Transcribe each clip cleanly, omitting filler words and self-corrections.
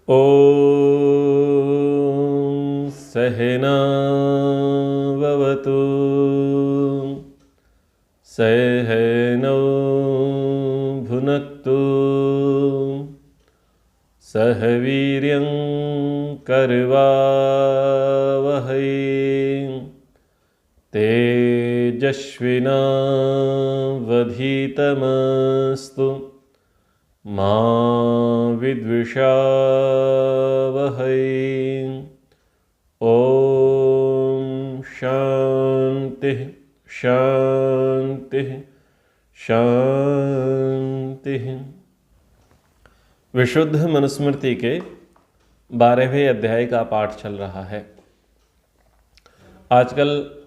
ॐ सहना भवतु सहनौ भुनक्तु सह वीर्यं करवावहै तेजस्विनावधीतमस्तु मा विद्विषावहै। ॐ शान्तिः शान्तिः शान्तिः। विशुद्ध मनुस्मृति के 12वें अध्याय का पाठ चल रहा है। आजकल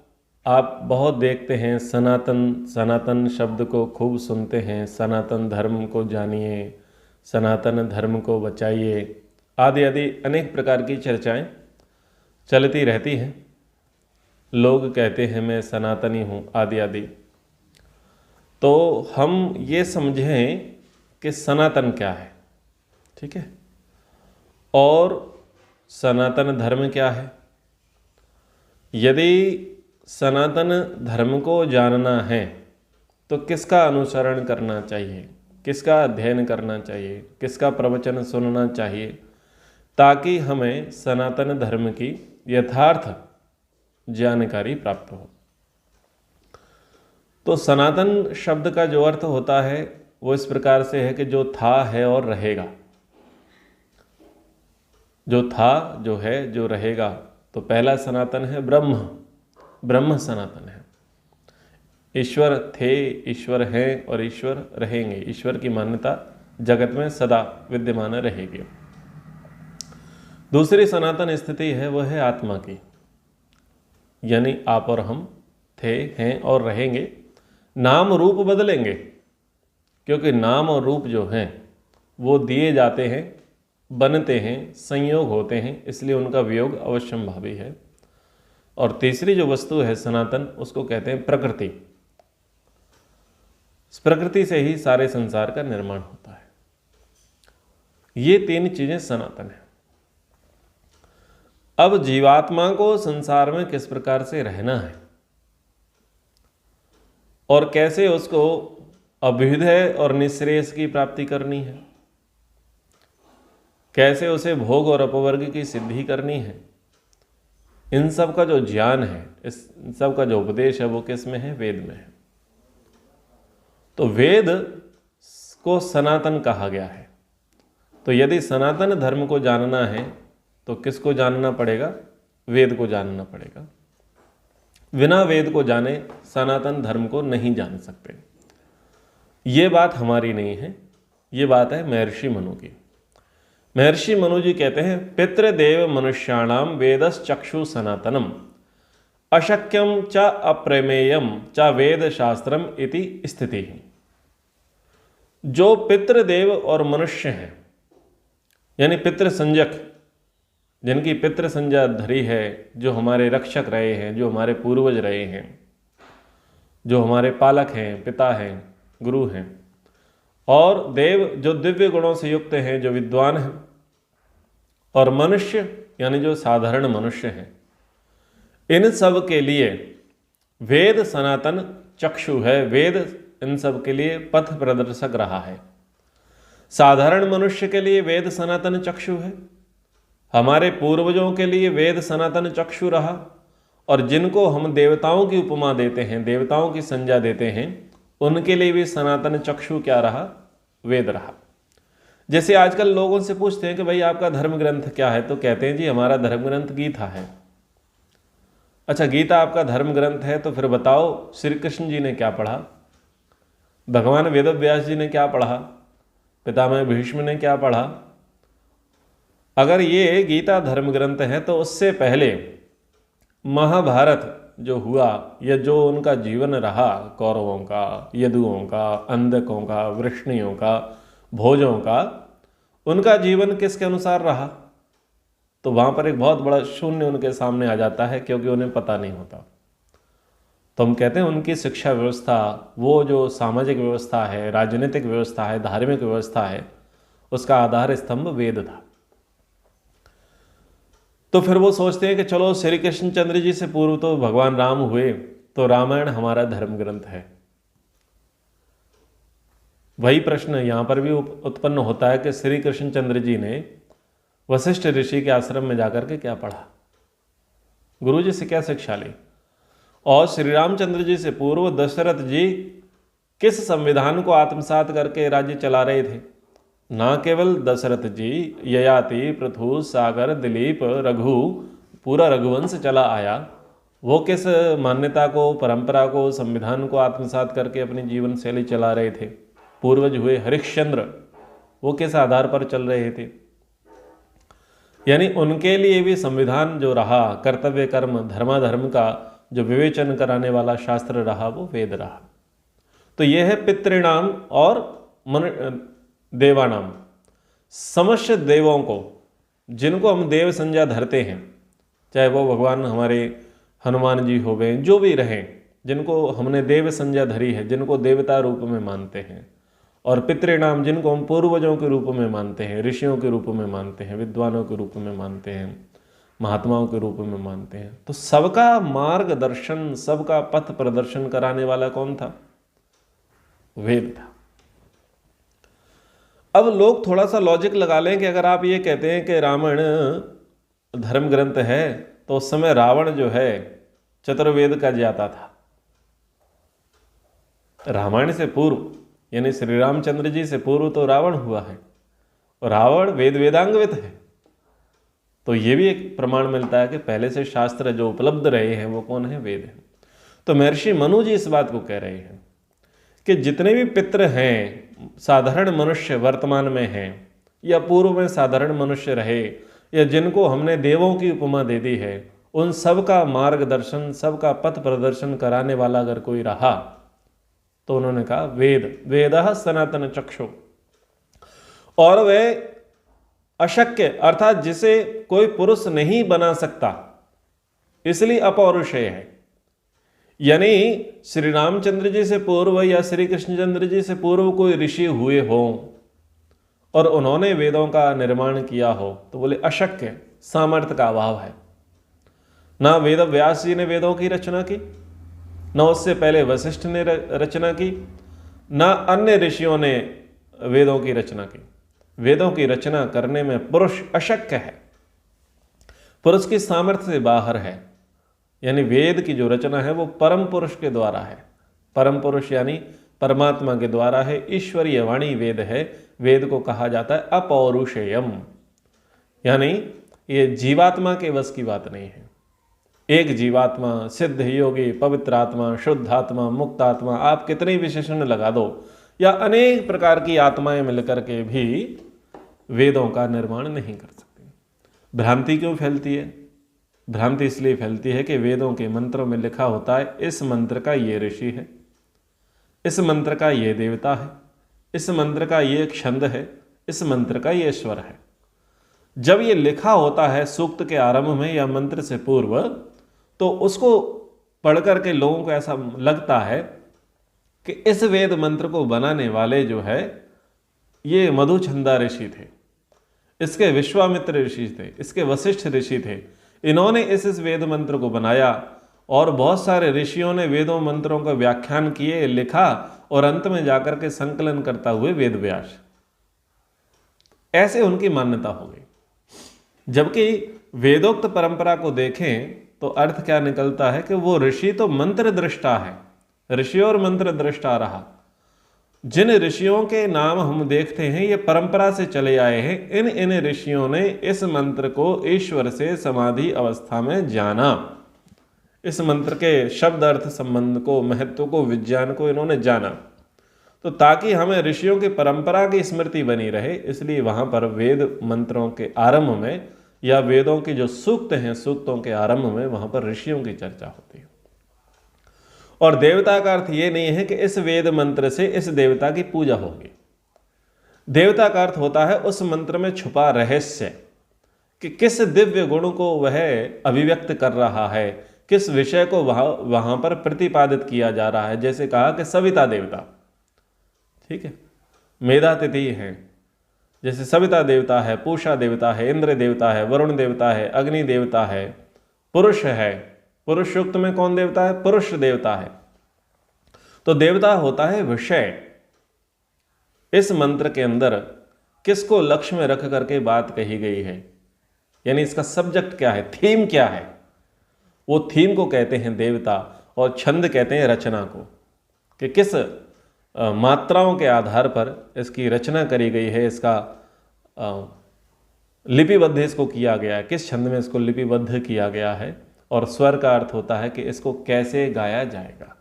आप बहुत देखते हैं, सनातन शब्द को खूब सुनते हैं। सनातन धर्म को जानिए, सनातन धर्म को बचाइए, आदि आदि अनेक प्रकार की चर्चाएं चलती रहती हैं। लोग कहते हैं मैं सनातनी हूँ, आदि आदि। तो हम ये समझें कि सनातन क्या है, ठीक है, और सनातन धर्म क्या है। यदि सनातन धर्म को जानना है तो किसका अनुसरण करना चाहिए, किसका अध्ययन करना चाहिए, किसका प्रवचन सुनना चाहिए, ताकि हमें सनातन धर्म की यथार्थ जानकारी प्राप्त हो। तो सनातन शब्द का जो अर्थ होता है वो इस प्रकार से है कि जो था, है और रहेगा। जो था, जो है, जो रहेगा। तो पहला सनातन है ब्रह्म। ब्रह्म सनातन है। ईश्वर थे, ईश्वर हैं और ईश्वर रहेंगे। ईश्वर की मान्यता जगत में सदा विद्यमान रहेगी। दूसरी सनातन स्थिति है वह है आत्मा की, यानी आप और हम थे, हैं और रहेंगे। नाम रूप बदलेंगे, क्योंकि नाम और रूप जो हैं वो दिए जाते हैं, बनते हैं, संयोग होते हैं, इसलिए उनका वियोग अवश्यंभावी है। और तीसरी जो वस्तु है सनातन, उसको कहते हैं प्रकृति। इस प्रकृति से ही सारे संसार का निर्माण होता है। ये तीन चीजें सनातन है। अब जीवात्मा को संसार में किस प्रकार से रहना है और कैसे उसको अभ्युदय और निःश्रेयस की प्राप्ति करनी है, कैसे उसे भोग और अपवर्ग की सिद्धि करनी है, इन सब का जो ज्ञान है, इस सब का जो उपदेश है वो किस में है? वेद में है। तो वेद को सनातन कहा गया है। तो यदि सनातन धर्म को जानना है तो किसको जानना पड़ेगा? वेद को जानना पड़ेगा। बिना वेद को जाने सनातन धर्म को नहीं जान सकते। ये बात हमारी नहीं है, ये बात है महर्षि मनु की। महर्षि मनु जी कहते हैं, पितृदेव मनुष्याणाम वेदश्चक्षु सनातनम अशक्यम च अप्रमेयम च वेद शास्त्रम इति स्थिति। जो पितृदेव और मनुष्य हैं, यानी पितृ संजक, जिनकी पितृ संज्ञा धरी है, जो हमारे रक्षक रहे हैं, जो हमारे पूर्वज रहे हैं, जो हमारे पालक हैं, पिता हैं, गुरु हैं, और देव जो दिव्य गुणों से युक्त हैं, जो विद्वान हैं, और मनुष्य यानी जो साधारण मनुष्य हैं, इन सब के लिए वेद सनातन चक्षु है। वेद इन सब के लिए पथ प्रदर्शक रहा है। साधारण मनुष्य के लिए वेद सनातन चक्षु है, हमारे पूर्वजों के लिए वेद सनातन चक्षु रहा, और जिनको हम देवताओं की उपमा देते हैं, देवताओं की संज्ञा देते हैं, उनके लिए भी सनातन चक्षु क्या रहा? वेद रहा। जैसे आजकल लोगों से पूछते हैं कि भाई आपका धर्म ग्रंथ क्या है, तो कहते हैं जी हमारा धर्म ग्रंथ गीता है। अच्छा, गीता आपका धर्म ग्रंथ है, तो फिर बताओ श्री कृष्ण जी ने क्या पढ़ा, भगवान वेद व्यास जी ने क्या पढ़ा, पितामह भीष्म ने क्या पढ़ा। अगर ये गीता धर्म ग्रंथ है तो उससे पहले महाभारत जो हुआ, या जो उनका जीवन रहा, कौरवों का, यदुओं का, अंधकों का, वृष्णियों का, भोजों का, उनका जीवन किसके अनुसार रहा, तो वहाँ पर एक बहुत बड़ा शून्य उनके सामने आ जाता है, क्योंकि उन्हें पता नहीं होता। तो हम कहते हैं उनकी शिक्षा व्यवस्था, वो जो सामाजिक व्यवस्था है, राजनीतिक व्यवस्था है, धार्मिक व्यवस्था है, उसका आधार स्तंभ वेद था। तो फिर वो सोचते हैं कि चलो श्री कृष्णचंद्र जी से पूर्व तो भगवान राम हुए, तो रामायण हमारा धर्म ग्रंथ है। वही प्रश्न यहां पर भी उत्पन्न होता है कि श्री कृष्णचंद्र जी ने वशिष्ठ ऋषि के आश्रम में जाकर के क्या पढ़ा, गुरु जी से क्या शिक्षा ली, और श्री रामचंद्र जी से पूर्व दशरथ जी किस संविधान को आत्मसात करके राज्य चला रहे थे। ना केवल दशरथ जी, ययाति, पृथु, सागर, दिलीप, रघु, पूरा रघुवंश चला आया, वो किस मान्यता को, परंपरा को, संविधान को आत्मसात करके अपनी जीवन शैली चला रहे थे। पूर्वज हुए हरिश्चंद्र, वो किस आधार पर चल रहे थे। यानी उनके लिए भी संविधान जो रहा, कर्तव्य कर्म धर्माधर्म का जो विवेचन कराने वाला शास्त्र रहा, वो वेद रहा। तो यह है पितृणाम और देवानाम, समस्त देवों को, जिनको हम देव संज्ञा धरते हैं, चाहे वो भगवान हमारे हनुमान जी हो गए, जो भी रहें, जिनको हमने देव संज्ञा धरी है, जिनको देवता रूप में मानते हैं, और पितृनाम जिनको हम पूर्वजों के रूप में मानते हैं, ऋषियों के रूप में मानते हैं, विद्वानों के रूप में मानते हैं, महात्माओं के रूप में मानते हैं। तो सबका मार्गदर्शन, सबका पथ प्रदर्शन कराने वाला कौन था? वेद था। अब लोग थोड़ा सा लॉजिक लगा लें कि अगर आप ये कहते हैं कि रामायण धर्म ग्रंथ है, तो उस समय रावण जो है चतुर्वेद का ज्ञाता था। रामायण से पूर्व यानी श्री रामचंद्र जी से पूर्व तो रावण हुआ है, और रावण वेदांगवित है। तो ये भी एक प्रमाण मिलता है कि पहले से शास्त्र जो उपलब्ध रहे हैं वो कौन है? वेद है। तो महर्षि मनु जी इस बात को कह रहे हैं कि जितने भी पितृ हैं, साधारण मनुष्य वर्तमान में हैं या पूर्व में साधारण मनुष्य रहे, या जिनको हमने देवों की उपमा दे दी है, उन सब का मार्गदर्शन, सबका पथ प्रदर्शन कराने वाला अगर कोई रहा, तो उन्होंने कहा वेद, वेदः सनातन चक्षु। और वे अशक्य अर्थात जिसे कोई पुरुष नहीं बना सकता, इसलिए अपौरुषेय है। यानी श्री रामचंद्र जी से पूर्व या श्री कृष्णचंद्र जी से पूर्व कोई ऋषि हुए हो और उन्होंने वेदों का निर्माण किया हो, तो बोले अशक्य, सामर्थ्य का अभाव है। ना वेद व्यास जी ने वेदों की रचना की, न उससे पहले वशिष्ठ ने रचना की, न अन्य ऋषियों ने वेदों की रचना की। वेदों की रचना करने में पुरुष अशक्य है, पुरुष की सामर्थ्य से बाहर है। यानी वेद की जो रचना है वो परम पुरुष के द्वारा है। परम पुरुष यानी परमात्मा के द्वारा है। ईश्वरीय वाणी वेद है। वेद को कहा जाता है अपौरुषेयम, यानी ये जीवात्मा के वश की बात नहीं है। एक जीवात्मा, सिद्ध योगी, पवित्र आत्मा, शुद्ध आत्मा, मुक्त आत्मा, आप कितने विशेषण लगा दो, या अनेक प्रकार की आत्माएं मिलकर के भी वेदों का निर्माण नहीं कर सकती। भ्रांति क्यों फैलती है? भ्रांति इसलिए फैलती है कि वेदों के मंत्रों में लिखा होता है इस मंत्र का ये ऋषि है, इस मंत्र का ये देवता है, इस मंत्र का ये छंद है, इस मंत्र का ये स्वर है। जब ये लिखा होता है सूक्त के आरंभ में या मंत्र से पूर्व, तो उसको पढ़ करके लोगों को ऐसा लगता है कि इस वेद मंत्र को बनाने वाले जो है ये मधुछंदा ऋषि थे, इसके विश्वामित्र ऋषि थे, इसके वशिष्ठ ऋषि थे। इन्होंने इस वेद मंत्र को बनाया और बहुत सारे ऋषियों ने वेदों मंत्रों का व्याख्यान किए, लिखा, और अंत में जाकर के संकलन करता हुए वेद व्यास। ऐसे उनकी मान्यता हो गई। जबकि वेदोक्त परंपरा को देखें तो अर्थ क्या निकलता है कि वो ऋषि तो मंत्र दृष्टा है, ऋषि और मंत्र दृष्टा रहा। जिन ऋषियों के नाम हम देखते हैं ये परंपरा से चले आए हैं, इन ऋषियों ने इस मंत्र को ईश्वर से समाधि अवस्था में जाना। इस मंत्र के शब्द अर्थ संबंध को, महत्व को, विज्ञान को इन्होंने जाना। तो ताकि हमें ऋषियों की परंपरा की स्मृति बनी रहे, इसलिए वहां पर वेद मंत्रों के आरंभ में या वेदों के जो सूक्त हैं, सूक्तों के आरंभ में वहां पर ऋषियों की चर्चा होती है। और देवता का अर्थ ये नहीं है कि इस वेद मंत्र से इस देवता की पूजा होगी। देवता का अर्थ होता है उस मंत्र में छुपा रहस्य, कि किस दिव्य गुण को वह अभिव्यक्त कर रहा है, किस विषय को वहां पर प्रतिपादित किया जा रहा है। जैसे कहा कि सविता देवता, ठीक है, मेधातिथि हैं, जैसे सविता देवता है, पूषा देवता है, इंद्र देवता है, वरुण देवता है, अग्नि देवता है, पुरुष है। पुरुष युक्त में कौन देवता है? पुरुष देवता है। तो देवता होता है विषय। इस मंत्र के अंदर किसको लक्ष्य में रख करके बात कही गई है, यानी इसका सब्जेक्ट क्या है, थीम क्या है? वो थीम को कहते हैं देवता, और छंद कहते हैं रचना को, कि किस मात्राओं के आधार पर इसकी रचना करी गई है, इसका लिपिबद्ध इसको किया गया है, किस छंद में इसको लिपिबद्ध किया गया है। और स्वर का अर्थ होता है कि इसको कैसे गाया जाएगा।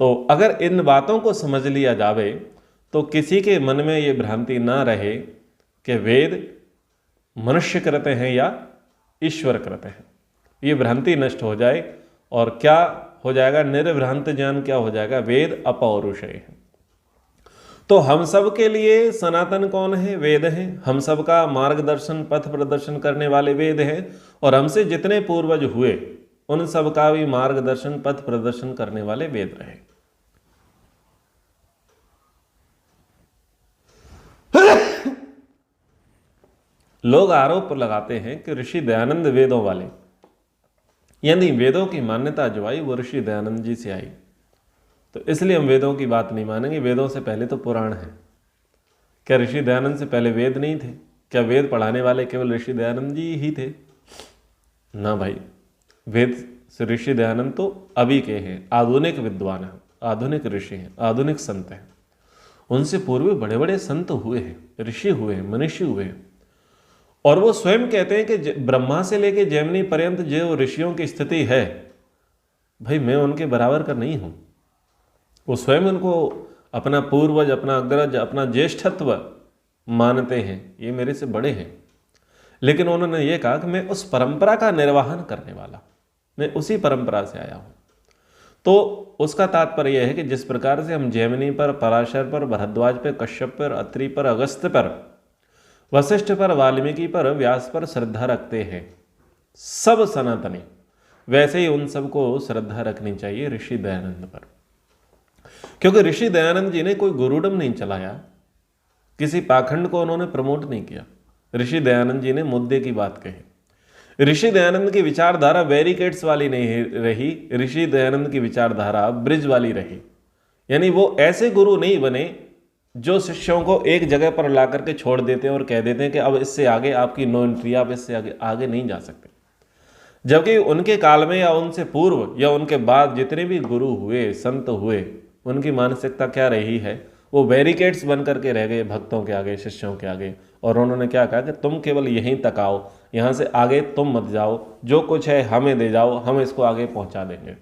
तो अगर इन बातों को समझ लिया जावे तो किसी के मन में ये भ्रांति ना रहे कि वेद मनुष्य करते हैं या ईश्वर करते हैं। ये भ्रांति नष्ट हो जाए और क्या हो जाएगा? निर्भ्रांत ज्ञान क्या हो जाएगा? वेद अपौरुषेय है। तो हम सब के लिए सनातन कौन है? वेद हैं। हम सब का मार्गदर्शन, पथ प्रदर्शन करने वाले वेद हैं, और हमसे जितने पूर्वज हुए उन सब का भी मार्गदर्शन, पथ प्रदर्शन करने वाले वेद रहे। लोग आरोप लगाते हैं कि ऋषि दयानंद वेदों वाले, यानी वेदों की मान्यता जो आई वो ऋषि दयानंद जी से आई, तो इसलिए हम वेदों की बात नहीं मानेंगे। वेदों से पहले तो पुराण है। क्या ऋषि दयानंद से पहले वेद नहीं थे? क्या वेद पढ़ाने वाले केवल ऋषि दयानंद जी ही थे? ना भाई, वेद से ऋषि दयानंद तो अभी के हैं, आधुनिक विद्वान हैं, आधुनिक ऋषि हैं, आधुनिक संत हैं। उनसे पूर्व बड़े बड़े संत हुए हैं, ऋषि हुए हैं, मनुष्य हुए हैं। और वो स्वयं कहते हैं कि ब्रह्मा से लेकर जैमिनी पर्यंत जो ऋषियों की स्थिति है, भाई मैं उनके बराबर का नहीं हूं। वो स्वयं उनको अपना पूर्वज, अपना अग्रज, अपना ज्येष्ठत्व मानते हैं, ये मेरे से बड़े हैं। लेकिन उन्होंने ये कहा कि मैं उस परंपरा का निर्वहन करने वाला, मैं उसी परंपरा से आया हूं। तो उसका तात्पर्य यह है कि जिस प्रकार से हम जैमिनी पर, पराशर पर, भरद्वाज पर, कश्यप पर, अत्रि पर, अगस्त्य पर, वशिष्ठ पर, वाल्मीकि पर, व्यास पर श्रद्धा रखते हैं सब सनातनी, वैसे ही उन सबको श्रद्धा रखनी चाहिए ऋषि दयानंद पर। क्योंकि ऋषि दयानंद जी ने कोई गुरुडम नहीं चलाया, किसी पाखंड को उन्होंने प्रमोट नहीं किया। ऋषि दयानंद जी ने मुद्दे की बात कही। ऋषि दयानंद की विचारधारा बैरिकेड्स वाली नहीं रही, ऋषि दयानंद की विचारधारा ब्रिज वाली रही। यानी वो ऐसे गुरु नहीं बने जो शिष्यों को एक जगह पर ला करके छोड़ देते हैं और कह देते हैं कि अब इससे आगे आपकी नो एंट्री, आप इससे आगे नहीं जा सकते। जबकि उनके काल में या उनसे पूर्व या उनके बाद जितने भी गुरु हुए, संत हुए, उनकी मानसिकता क्या रही है? वो बैरिकेड्स बन करके रह गए भक्तों के आगे, शिष्यों के आगे। और उन्होंने क्या कहा कि तुम केवल यहीं तक आओ, यहाँ से आगे तुम मत जाओ, जो कुछ है हमें दे जाओ, हम इसको आगे पहुंचा देंगे।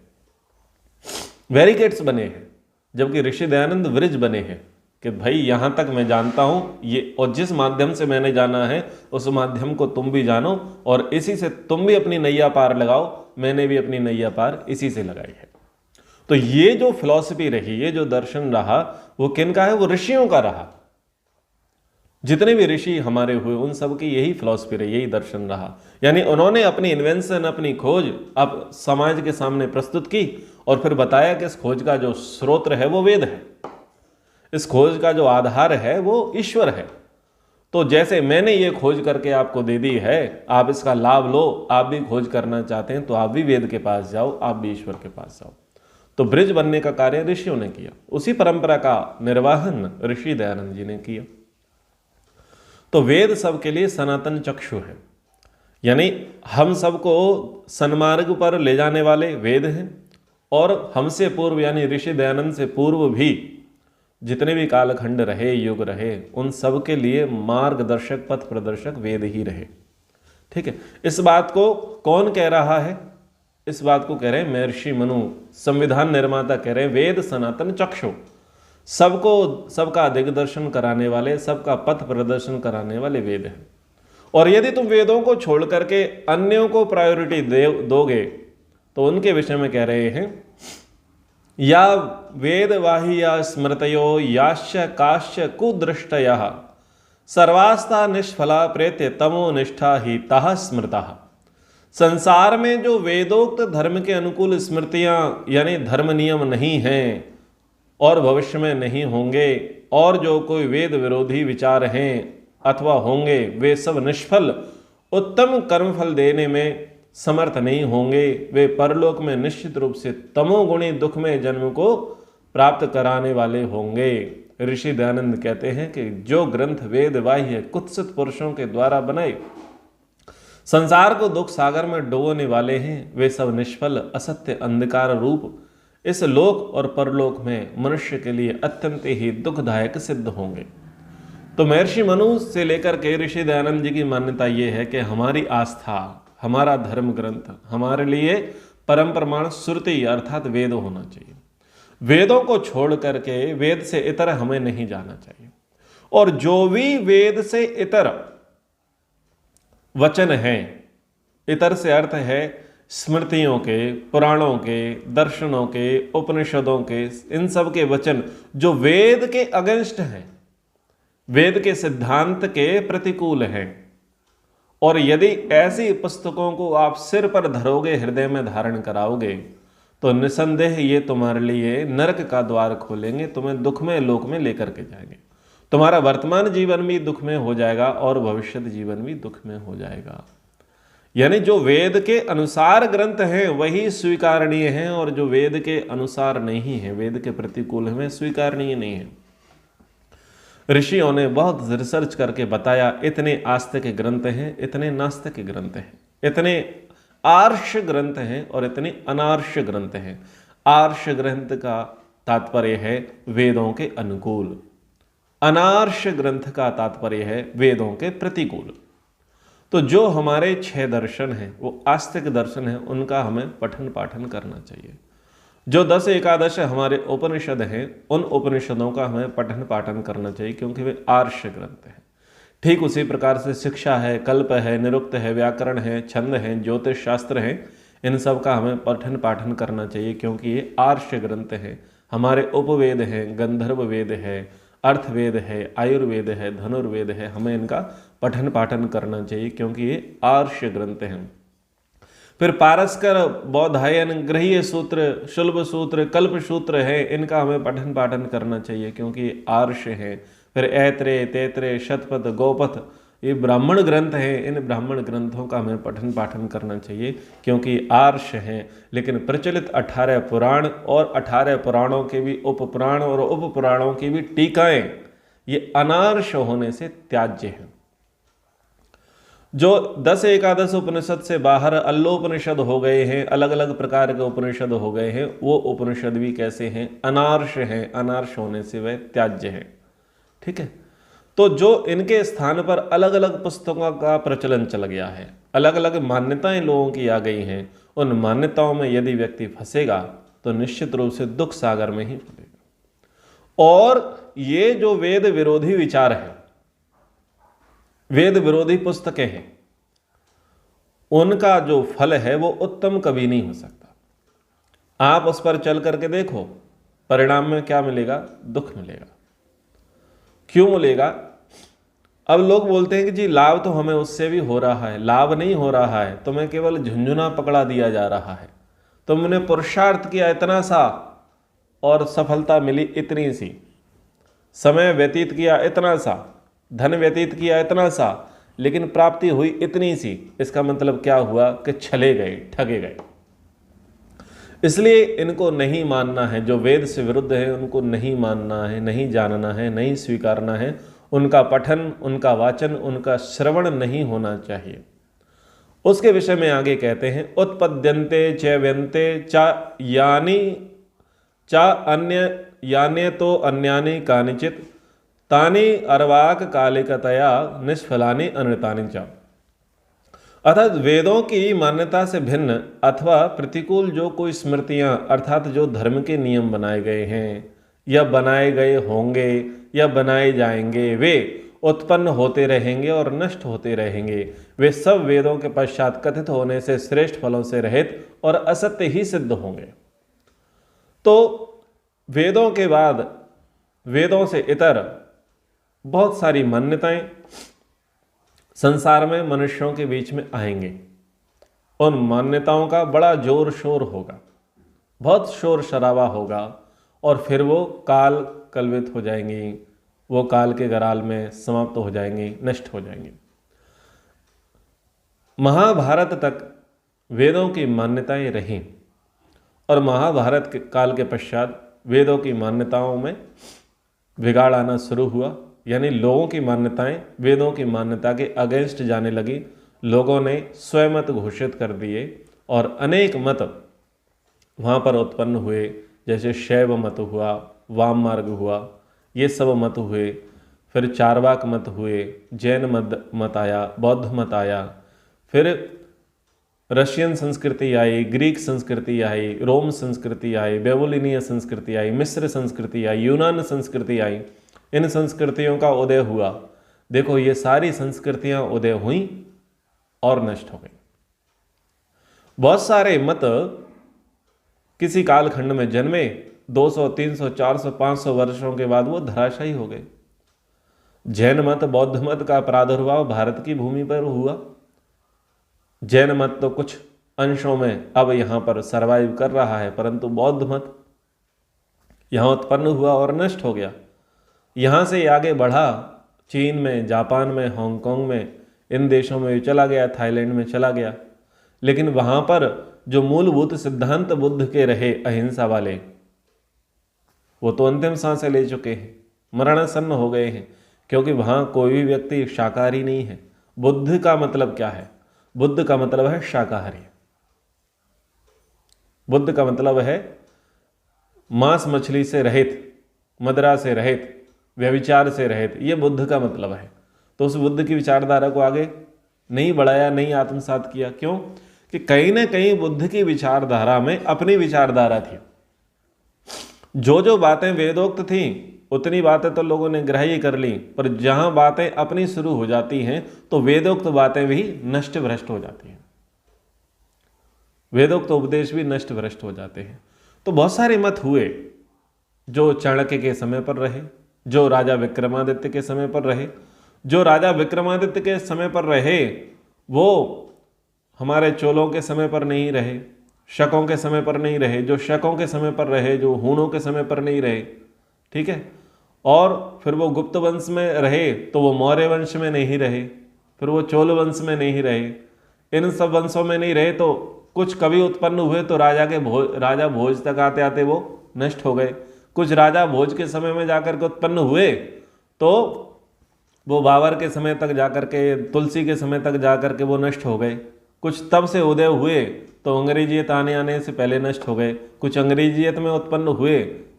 बैरिकेड्स बने हैं। जबकि ऋषि दयानंद ब्रिज बने हैं कि भाई यहाँ तक मैं जानता हूँ ये, और जिस माध्यम से मैंने जाना है उस माध्यम को तुम भी जानो, और इसी से तुम भी अपनी नैया पार लगाओ, मैंने भी अपनी नैया पार इसी से लगाई है। तो ये जो फिलॉसफी रही, ये जो दर्शन रहा, वो किनका है? वो ऋषियों का रहा। जितने भी ऋषि हमारे हुए उन सब की यही फिलॉसफी रही, यही दर्शन रहा। यानी उन्होंने अपनी इन्वेंशन, अपनी खोज अब समाज के सामने प्रस्तुत की और फिर बताया कि इस खोज का जो स्रोत है वो वेद है, इस खोज का जो आधार है वो ईश्वर है। तो जैसे मैंने ये खोज करके आपको दे दी है, आप इसका लाभ लो। आप भी खोज करना चाहते हैं तो आप भी वेद के पास जाओ, आप भी ईश्वर के पास जाओ। तो ब्रिज बनने का कार्य ऋषियों ने किया, उसी परंपरा का निर्वहन ऋषि दयानंद जी ने किया। तो वेद सबके लिए सनातन चक्षु है, यानी हम सबको सन्मार्ग पर ले जाने वाले वेद हैं। और हमसे पूर्व यानी ऋषि दयानंद से पूर्व भी जितने भी कालखंड रहे, युग रहे, उन सब के लिए मार्गदर्शक, पथ प्रदर्शक वेद ही रहे। ठीक है। इस बात को कौन कह रहा है? इस बात को कह रहे हैं महर्षि मनु, संविधान निर्माता कह रहे हैं वेद सनातन चक्षु, सबको, सबका दिग्दर्शन कराने वाले, सबका पथ प्रदर्शन कराने वाले वेद हैं। और यदि तुम वेदों को छोड़ करके अन्यों को प्रायोरिटी दोगे तो उनके विषय में कह रहे हैं या वेद वाहिया स्मृतयो याश्च काश्च कुदृष्टयः सर्वास्ता निष्फला प्रेत्य तमो निष्ठा ही ताः स्मृतः। संसार में जो वेदोक्त धर्म के अनुकूल स्मृतियां यानी धर्म नियम नहीं हैं, और भविष्य में नहीं होंगे, और जो कोई वेद विरोधी विचार हैं अथवा होंगे वे सब निष्फल उत्तम कर्मफल देने में समर्थ नहीं होंगे। वे परलोक में निश्चित रूप से तमोगुणी दुखमय जन्म को प्राप्त कराने वाले होंगे। ऋषि दयानंद कहते हैं कि जो ग्रंथ वेद बाह्य कुत्सित पुरुषों के द्वारा बनाए संसार को दुख सागर में डुबोने वाले हैं, वे सब निष्फल असत्य अंधकार रूप इस लोक और परलोक में मनुष्य के लिए अत्यंत ही दुखदायक सिद्ध होंगे। तो महर्षि मनु से लेकर के ऋषि दयानंद जी की मान्यता ये है कि हमारी आस्था, हमारा धर्म ग्रंथ हमारे लिए परम प्रमाण श्रुति अर्थात वेद होना चाहिए। वेदों को छोड़ करके वेद से इतर हमें नहीं जाना चाहिए। और जो भी वेद से इतर वचन हैं, इतर से अर्थ है स्मृतियों के, पुराणों के, दर्शनों के, उपनिषदों के, इन सब के वचन जो वेद के अगेंस्ट हैं, वेद के सिद्धांत के प्रतिकूल हैं, और यदि ऐसी पुस्तकों को आप सिर पर धरोगे, हृदय में धारण कराओगे, तो निसंदेह ये तुम्हारे लिए नरक का द्वार खोलेंगे, तुम्हें दुखमय लोक में लेकर के जाएंगे। तुम्हारा वर्तमान जीवन भी दुख में हो जाएगा और भविष्य जीवन भी दुख में हो जाएगा। यानी जो वेद के अनुसार ग्रंथ हैं वही स्वीकारनीय हैं, और जो वेद के अनुसार नहीं है, वेद के प्रतिकूल है, स्वीकारनीय नहीं है। ऋषियों ने बहुत रिसर्च करके बताया, इतने आस्तिक ग्रंथ हैं, इतने नास्तिक ग्रंथ हैं, इतने आर्ष ग्रंथ हैं और इतने अनार्ष ग्रंथ हैं। आर्ष ग्रंथ का तात्पर्य है वेदों के अनुकूल, अनार्ष ग्रंथ का तात्पर्य है वेदों के प्रतिकूल। तो जो हमारे 6 दर्शन हैं वो आस्तिक दर्शन हैं, उनका हमें पठन पाठन करना चाहिए। जो 10 एकादश हमारे उपनिषद हैं, उन उपनिषदों का हमें पठन पाठन करना चाहिए, क्योंकि वे आर्ष ग्रंथ हैं। ठीक उसी प्रकार से शिक्षा है, कल्प है, निरुक्त है, व्याकरण है, छंद है, ज्योतिष शास्त्र है, इन सब का हमें पठन पाठन करना चाहिए, क्योंकि ये आर्ष ग्रंथ हैं। हमारे उपवेद हैं, गंधर्व वेद है, अर्थवेद है, आयुर्वेद है, धनुर्वेद है, हमें इनका पठन पाठन करना चाहिए, क्योंकि ये आर्ष ग्रंथ हैं। फिर पारस्कर, बौधायन, गृह्य सूत्र, शुल्ब सूत्र, कल्प सूत्र है, इनका हमें पठन पाठन करना चाहिए, क्योंकि ये आर्ष हैं। फिर ऐत्रेय, तैत्रेय, शतपथ, गौपथ, ये ब्राह्मण ग्रंथ हैं, इन ब्राह्मण ग्रंथों का हमें पठन पाठन करना चाहिए, क्योंकि आर्ष हैं। लेकिन प्रचलित 18 पुराण और 18 पुराणों के भी उपपुराण और उपपुराणों की भी टीकाएं ये अनार्ष होने से त्याज्य हैं। जो 10 एकादश उपनिषद से बाहर अल्लोपनिषद हो गए हैं, अलग अलग प्रकार के उपनिषद हो गए हैं, वो उपनिषद भी कैसे हैं? अनार्ष हैं। अनार्ष होने से वह त्याज्य हैं। ठीक है। तो जो इनके स्थान पर अलग अलग पुस्तकों का प्रचलन चल गया है, अलग अलग मान्यताएं लोगों की आ गई हैं, उन मान्यताओं में यदि व्यक्ति फंसेगा तो निश्चित रूप से दुख सागर में ही फंसेगा। और ये जो वेद विरोधी विचार है, वेद विरोधी पुस्तकें हैं, उनका जो फल है वो उत्तम कभी नहीं हो सकता। आप उस पर चल करके देखो, परिणाम में क्या मिलेगा? दुख मिलेगा। क्यों मिलेगा? अब लोग बोलते हैं कि जी लाभ तो हमें उससे भी हो रहा है। लाभ नहीं हो रहा है, तुम्हें केवल झुंझुना पकड़ा दिया जा रहा है। तुमने पुरुषार्थ किया इतना सा और सफलता मिली इतनी सी, समय व्यतीत किया इतना सा, धन व्यतीत किया इतना सा, लेकिन प्राप्ति हुई इतनी सी। इसका मतलब क्या हुआ कि छले गए, ठगे गए। इसलिए इनको नहीं मानना है। जो वेद से विरुद्ध है उनको नहीं मानना है, नहीं जानना है, नहीं स्वीकारना है। उनका पठन, उनका वाचन, उनका श्रवण नहीं होना चाहिए। उसके विषय में आगे कहते हैं, उत्पद्यन्ते च व्यन्ते चा यानी चा अन्य यान्य तो अन्यानि कानिचित तानि अर्वाक कालिकतया निष्फलानि अनृतानि च। अर्थात वेदों की मान्यता से भिन्न अथवा प्रतिकूल जो कोई स्मृतियां अर्थात जो धर्म के नियम बनाए गए हैं या बनाए गए होंगे या बनाए जाएंगे, वे उत्पन्न होते रहेंगे और नष्ट होते रहेंगे। वे सब वेदों के पश्चात कथित होने से श्रेष्ठ फलों से रहित और असत्य ही सिद्ध होंगे। तो वेदों के बाद वेदों से इतर बहुत सारी मान्यताएं संसार में मनुष्यों के बीच में आएंगे। उन मान्यताओं का बड़ा जोर शोर होगा, बहुत शोर शराबा होगा, और फिर वो काल कलवित हो जाएंगी, वो काल के गराल में समाप्त हो जाएंगी, नष्ट हो जाएंगी। महाभारत तक वेदों की मान्यताएं रहीं और महाभारत के काल के पश्चात वेदों की मान्यताओं में बिगाड़ आना शुरू हुआ, यानी लोगों की मान्यताएं वेदों की मान्यता के अगेंस्ट जाने लगी। लोगों ने स्वमत घोषित कर दिए और अनेक मत वहाँ पर उत्पन्न हुए, जैसे शैव मत हुआ, वाम मार्ग हुआ, ये सब मत हुए। फिर चारवाक मत हुए, जैन मत आया, बौद्ध मत आया, फिर रशियन संस्कृति आई, ग्रीक संस्कृति आई, रोम संस्कृति आई, बेबीलोनियन संस्कृति आई, मिस्र संस्कृति आई, यूनान संस्कृति आई। इन संस्कृतियों का उदय हुआ। देखो ये सारी संस्कृतियां उदय हुई और नष्ट हो गई। बहुत सारे मत किसी कालखंड में जन्मे, 200, 300, 400, 500 वर्षों के बाद वो धराशायी हो गए। जैन मत, बौद्ध मत का प्रादुर्भाव भारत की भूमि पर हुआ। जैन मत तो कुछ अंशों में अब यहाँ पर सरवाइव कर रहा है, परंतु बौद्ध मत यहाँ उत्पन्न हुआ और नष्ट हो गया। यहाँ से आगे बढ़ा, चीन में, जापान में, हांगकांग में, इन देशों में चला गया, थाईलैंड में चला गया। लेकिन वहाँ पर जो मूलभूत सिद्धांत बुद्ध के रहे अहिंसा वाले, वो तो अंतिम सांसें ले चुके हैं, मरणासन्न हो गए हैं, क्योंकि वहाँ कोई भी व्यक्ति शाकाहारी नहीं है। बुद्ध का मतलब क्या है? बुद्ध का मतलब है शाकाहारी। बुद्ध का मतलब है मांस मछली से रहित, मदिरा से रहित, व्यभिचार से रहित, ये बुद्ध का मतलब है। तो उस बुद्ध की विचारधारा को आगे नहीं बढ़ाया, नहीं आत्मसात किया। क्यों? कि कहीं ना कहीं बुद्ध की विचारधारा में अपनी विचारधारा थी। जो जो बातें वेदोक्त थीं उतनी बातें तो लोगों ने ग्रह्य कर ली, पर जहां बातें अपनी शुरू हो जाती हैं तो वेदोक्त बातें भी नष्ट भ्रष्ट हो जाती हैं, वेदोक्त उपदेश भी नष्ट भ्रष्ट हो जाते हैं। तो बहुत सारे मत हुए जो चाणक्य के समय पर रहे, जो राजा विक्रमादित्य के समय पर रहे। जो राजा विक्रमादित्य के समय पर रहे वो हमारे चोलों के समय पर नहीं रहे, शकों के समय पर नहीं रहे, जो शकों के समय पर रहे, जो हूणों के समय पर नहीं रहे, ठीक है। और फिर वो गुप्त वंश में रहे तो वो मौर्य वंश में नहीं रहे, फिर वो चोल वंश में नहीं रहे, इन सब वंशों में नहीं रहे। तो कुछ कवि उत्पन्न हुए तो राजा भोज तक आते आते वो नष्ट हो गए। कुछ राजा भोज के समय में जाकर के उत्पन्न हुए तो वो बाबर के समय तक जाकर के, तुलसी के समय तक जाकर के वो नष्ट हो गए। कुछ तब से उदय हुए तो अंग्रेजियत आने से पहले नष्ट हो गए। कुछ अंग्रेजियत में उत्पन्न हुए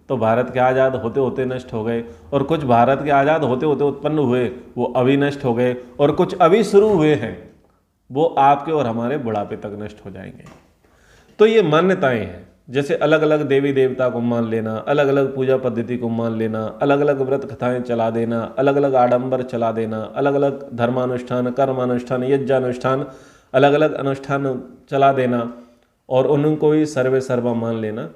तो भारत के आज़ाद होते होते नष्ट हो गए, और कुछ भारत के आज़ाद होते होते उत्पन्न हुए वो अभी नष्ट हो गए, और कुछ अभी शुरू हुए हैं वो आपके और हमारे बुढ़ापे तक नष्ट हो जाएंगे। तो ये मान्यताएं हैं, जैसे अलग अलग देवी देवता को मान लेना, अलग अलग पूजा पद्धति को मान लेना, अलग अलग व्रत कथाएं चला देना, अलग अलग आडंबर चला देना, अलग अलग धर्मानुष्ठान, कर्मानुष्ठान, यज्ञानुष्ठान, अलग अलग अनुष्ठान चला देना और उनको ही सर्वे सर्वा मान लेना।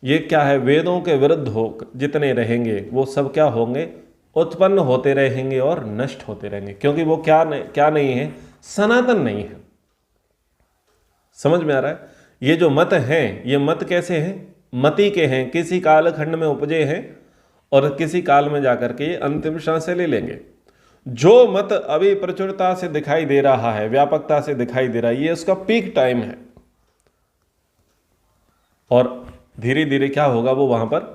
ये क्या है? वेदों के विरुद्ध हो जितने रहेंगे वो सब क्या होंगे? उत्पन्न होते रहेंगे और नष्ट होते रहेंगे, क्योंकि वो क्या नहीं है? सनातन नहीं है। समझ में आ रहा है? ये जो मत हैं, ये मत कैसे हैं? मति के हैं, किसी कालखंड में उपजे हैं और किसी काल में जाकर के ये अंतिम सांसें ले लेंगे। जो मत अभी प्रचुरता से दिखाई दे रहा है, व्यापकता से दिखाई दे रहा है, ये उसका पीक टाइम है, और धीरे धीरे क्या होगा? वो वहां पर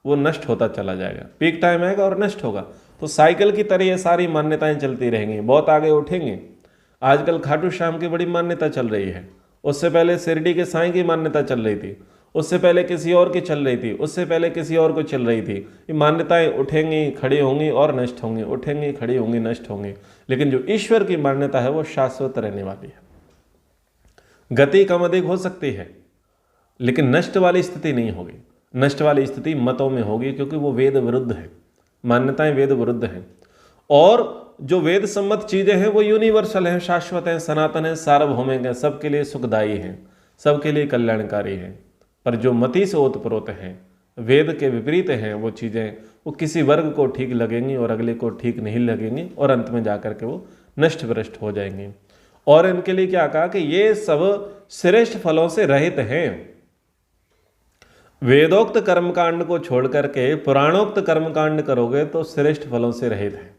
वो नष्ट होता चला जाएगा। पीक टाइम आएगा और नष्ट होगा। तो साइकिल की तरह ये सारी मान्यताएं चलती रहेंगी, बहुत आगे उठेंगे। आजकल खाटू श्याम की बड़ी मान्यता चल रही है, उससे पहले शिरडी के साईं की मान्यता चल रही थी, उससे पहले किसी और की चल रही थी, उससे पहले किसी और को चल रही थी। ये मान्यताएं उठेंगी, खड़ी होंगी और नष्ट होंगी, उठेंगी, खड़ी होंगी, नष्ट होंगी। लेकिन जो ईश्वर की मान्यता है वो शाश्वत रहने वाली है। गति कम अधिक हो सकती है लेकिन नष्ट वाली स्थिति नहीं होगी। नष्ट वाली स्थिति मतों में होगी, क्योंकि वो वेद विरुद्ध है, मान्यताएं वेद विरुद्ध हैं। और जो वेद सम्मत चीजें हैं वो यूनिवर्सल हैं, शाश्वत हैं, सनातन हैं, सार्वभौमिक हैं, सबके लिए सुखदायी हैं, सबके लिए कल्याणकारी हैं। पर जो मति से ओतप्रोत हैं, वेद के विपरीत हैं वो चीज़ें, वो किसी वर्ग को ठीक लगेंगी और अगले को ठीक नहीं लगेंगी, और अंत में जाकर के वो नष्ट भ्रष्ट हो जाएंगी। और इनके लिए क्या कहा कि ये सब श्रेष्ठ फलों से रहित हैं। वेदोक्त कर्मकांड को छोड़ करके पुराणोक्त कर्मकांड करोगे तो श्रेष्ठ फलों से रहित है।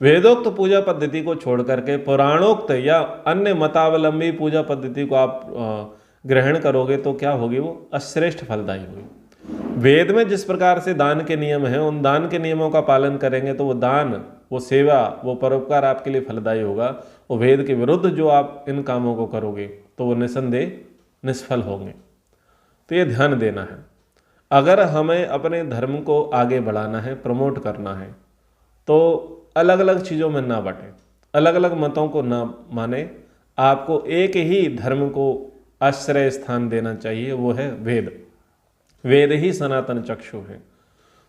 वेदोक्त पूजा पद्धति को छोड़ करके पुराणोक्त या अन्य मतावलंबी पूजा पद्धति को आप ग्रहण करोगे तो क्या होगी, वो अश्रेष्ठ फलदायी होगी। वेद में जिस प्रकार से दान के नियम हैं, उन दान के नियमों का पालन करेंगे तो वो दान, वो सेवा, वो परोपकार आपके लिए फलदायी होगा। वो वेद के विरुद्ध जो आप इन कामों को करोगे तो वो निसंदेह निष्फल होंगे। तो ये ध्यान देना है। अगर हमें अपने धर्म को आगे बढ़ाना है, प्रमोट करना है, तो अलग अलग चीज़ों में ना बटें, अलग अलग मतों को ना माने, आपको एक ही धर्म को आश्रय स्थान देना चाहिए, वो है वेद। वेद ही सनातन चक्षु है।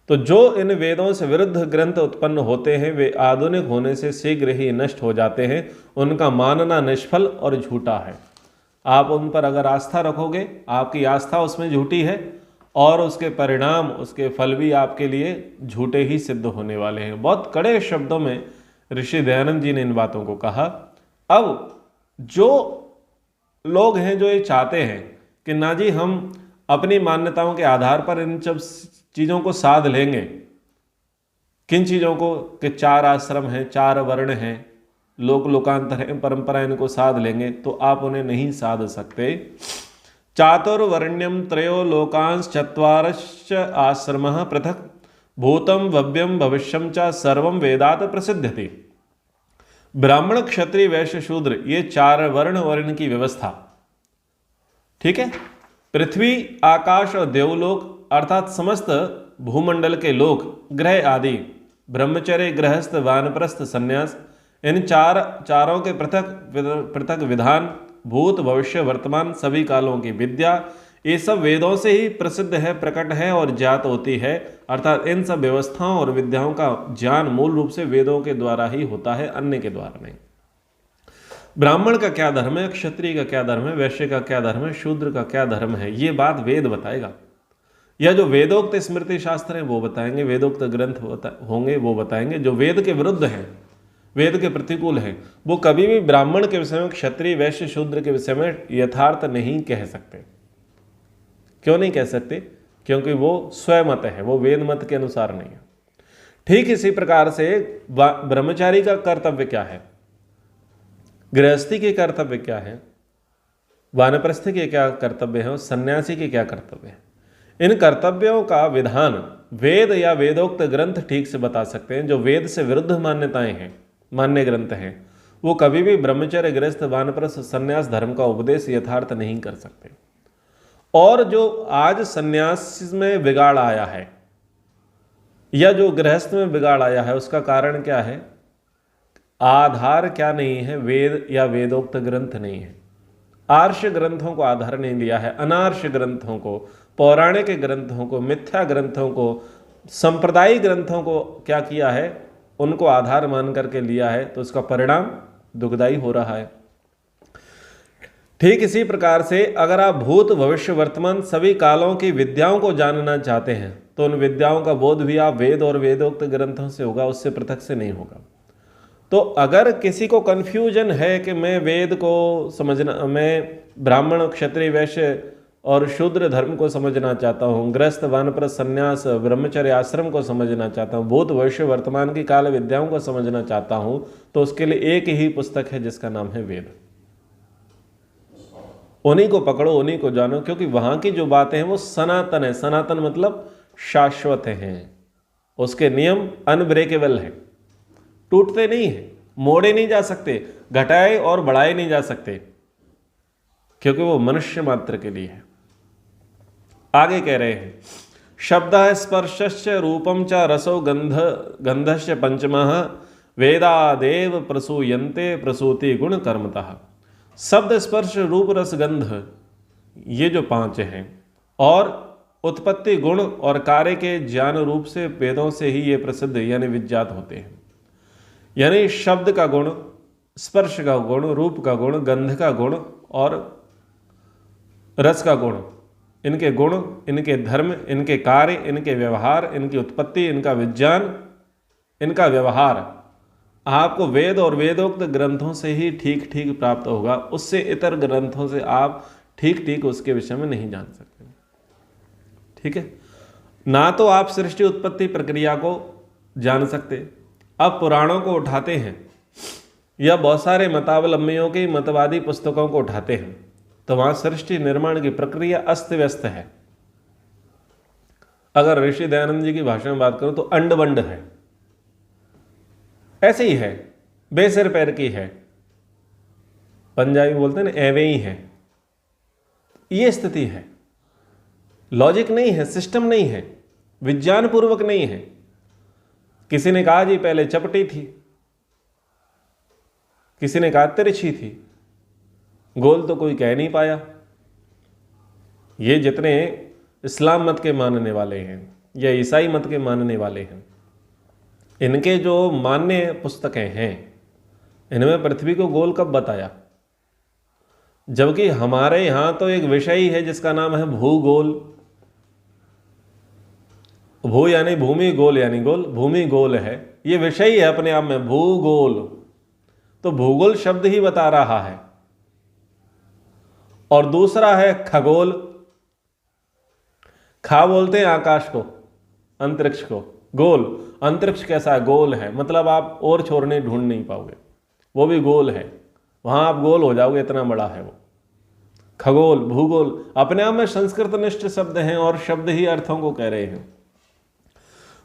तो जो इन वेदों से विरुद्ध ग्रंथ उत्पन्न होते हैं वे आधुनिक होने से शीघ्र ही नष्ट हो जाते हैं। उनका मानना निष्फल और झूठा है। आप उन पर अगर आस्था रखोगे, आपकी आस्था उसमें झूठी है और उसके परिणाम, उसके फल भी आपके लिए झूठे ही सिद्ध होने वाले हैं। बहुत कड़े शब्दों में ऋषि दयानंद जी ने इन बातों को कहा। अब जो लोग हैं जो ये चाहते हैं कि ना जी हम अपनी मान्यताओं के आधार पर इन सब चीज़ों को साध लेंगे, किन चीज़ों को, कि 4 आश्रम हैं, 4 वर्ण हैं, लोक लोकांतर हैं, परंपरा, इनको साध लेंगे, तो आप उन्हें नहीं साध सकते। चातुर्वर्ण्यम त्रयो लोकांश चत्वारश्च आश्रमः पृथक भूतम भव्यम भविष्यम च सर्वम वेदात प्रसिद्ध्यति। ब्राह्मण क्षत्रिय वैश्य शूद्र, ये 4 वर्ण और इनकी व्यवस्था, ठीक है। पृथ्वी, आकाश और देवलोक अर्थात समस्त भूमंडल के लोक, ग्रह आदि, ब्रह्मचर्य, गृहस्थ, वानप्रस्थ, संन्यास, इन चारों के पृथक विधान, भूत, भविष्य, वर्तमान, सभी कालों की विद्या, ये सब वेदों से ही प्रसिद्ध है, प्रकट है और ज्ञात होती है। अर्थात इन सब व्यवस्थाओं और विद्याओं का ज्ञान मूल रूप से वेदों के द्वारा ही होता है, अन्य के द्वारा नहीं। ब्राह्मण का क्या धर्म है, क्षत्रिय का क्या धर्म है, वैश्य का क्या धर्म है, शूद्र का क्या धर्म है, ये बात वेद बताएगा। या जो वेदोक्त स्मृति शास्त्र हैं वो बताएंगे, वेदोक्त ग्रंथ होंगे वो बताएंगे। जो वेद के विरुद्ध हैं, वेद के प्रतिकूल हैं, वो कभी भी ब्राह्मण के विषय में, क्षत्रिय, वैश्य, शूद्र के विषय में यथार्थ नहीं कह सकते। क्यों नहीं कह सकते? क्योंकि वो स्वमत है, वो वेद मत के अनुसार नहीं है। ठीक इसी प्रकार से ब्रह्मचारी का कर्तव्य क्या है, गृहस्थी के कर्तव्य क्या है, वानप्रस्थी के क्या कर्तव्य है और सन्यासी के क्या कर्तव्य है, इन कर्तव्यों का विधान वेद या वेदोक्त ग्रंथ ठीक से बता सकते हैं। जो वेद से विरुद्ध मान्यताएं हैं, मान्य ग्रंथ हैं, वो कभी भी ब्रह्मचर्य, गृहस्थ, वानप्रस्थ, सन्यास धर्म का उपदेश यथार्थ नहीं कर सकते। और जो आज सन्यास में बिगाड़ आया है या जो गृहस्थ में बिगाड़ आया है, उसका कारण क्या है? आधार क्या नहीं है? वेद या वेदोक्त ग्रंथ नहीं है। आर्ष ग्रंथों को आधार नहीं लिया है, अनार्ष ग्रंथों को, पौराणिक ग्रंथों को, मिथ्या ग्रंथों को, सांप्रदायिक ग्रंथों को क्या किया है? उनको आधार मान करके लिया है, तो उसका परिणाम दुखदायी हो रहा है। ठीक इसी प्रकार से अगर आप भूत, भविष्य, वर्तमान सभी कालों की विद्याओं को जानना चाहते हैं तो उन विद्याओं का बोध भी आप वेद और वेदोक्त ग्रंथों से होगा, उससे पृथक से नहीं होगा। तो अगर किसी को कन्फ्यूजन है कि मैं वेद को समझना, मैं ब्राह्मण, क्षत्रिय, वैश्य और शूद्र धर्म को समझना चाहता हूँ, गृहस्थ, वानप्रस्थ, संन्यास, ब्रह्मचर्य आश्रम को समझना चाहता हूँ, भूत, भविष्य, वर्तमान की काल विद्याओं को समझना चाहता हूँ, तो उसके लिए एक ही पुस्तक है जिसका नाम है वेद। उन्हीं को पकड़ो, उन्हीं को जानो, क्योंकि वहाँ की जो बातें हैं वो सनातन है। सनातन मतलब शाश्वत हैं, उसके नियम अनब्रेकेबल हैं, टूटते नहीं हैं, मोड़े नहीं जा सकते, घटाए और बढ़ाए नहीं जा सकते, क्योंकि वो मनुष्य मात्र के लिए है। आगे कह रहे हैं, शब्दः स्पर्शश्च रूपं च रसो गंधश्च पंचमः वेदादेव प्रसूयन्ते प्रसूति गुण कर्मतः। शब्द, स्पर्श, रूप, रस, गंध, ये जो 5 हैं, और उत्पत्ति, गुण और कार्य के ज्ञान रूप से वेदों से ही ये प्रसिद्ध यानी विज्ञात होते हैं। यानी शब्द का गुण, स्पर्श का गुण, रूप का गुण, गंध का गुण और रस का गुण, इनके गुण, इनके धर्म, इनके कार्य, इनके व्यवहार, इनकी उत्पत्ति, इनका विज्ञान, इनका व्यवहार आपको वेद और वेदोक्त ग्रंथों से ही ठीक ठीक प्राप्त होगा। उससे इतर ग्रंथों से आप ठीक ठीक उसके विषय में नहीं जान सकते। ठीक है, ना तो आप सृष्टि उत्पत्ति प्रक्रिया को जान सकते। अब पुराणों को उठाते हैं या बहुत सारे मतावलंबियों की मतवादी पुस्तकों को उठाते हैं तो वहां सृष्टि निर्माण की प्रक्रिया अस्त व्यस्त है। अगर ऋषि दयानंद जी की भाषा में बात करूं तो अंड बंड है, ऐसे ही है, बेसिर पैर की है, पंजाबी बोलते हैं ना, एवे ही है। ये स्थिति है, लॉजिक नहीं है, सिस्टम नहीं है, विज्ञान पूर्वक नहीं है। किसी ने कहा जी पहले चपटी थी, किसी ने कहा तिरछी थी, गोल तो कोई कह नहीं पाया। ये जितने इस्लाम मत के मानने वाले हैं या ईसाई मत के मानने वाले हैं, इनके जो मान्य पुस्तकें हैं, इनमें पृथ्वी को गोल कब बताया? जबकि हमारे यहां तो एक विषय ही है जिसका नाम है भूगोल। भू यानी भूमि, गोल यानी गोल, भूमि गोल है, ये विषय ही है अपने आप में, भूगोल। तो भूगोल शब्द ही बता रहा है। और दूसरा है खगोल। खा बोलते हैं आकाश को, अंतरिक्ष को, गोल। अंतरिक्ष कैसा है? गोल है, मतलब आप और छोरने ढूंढ नहीं पाओगे, वो भी गोल है, वहां आप गोल हो जाओगे, इतना बड़ा है वो। खगोल, भूगोल अपने आप में संस्कृत निष्ठ शब्द हैं और शब्द ही अर्थों को कह रहे हैं।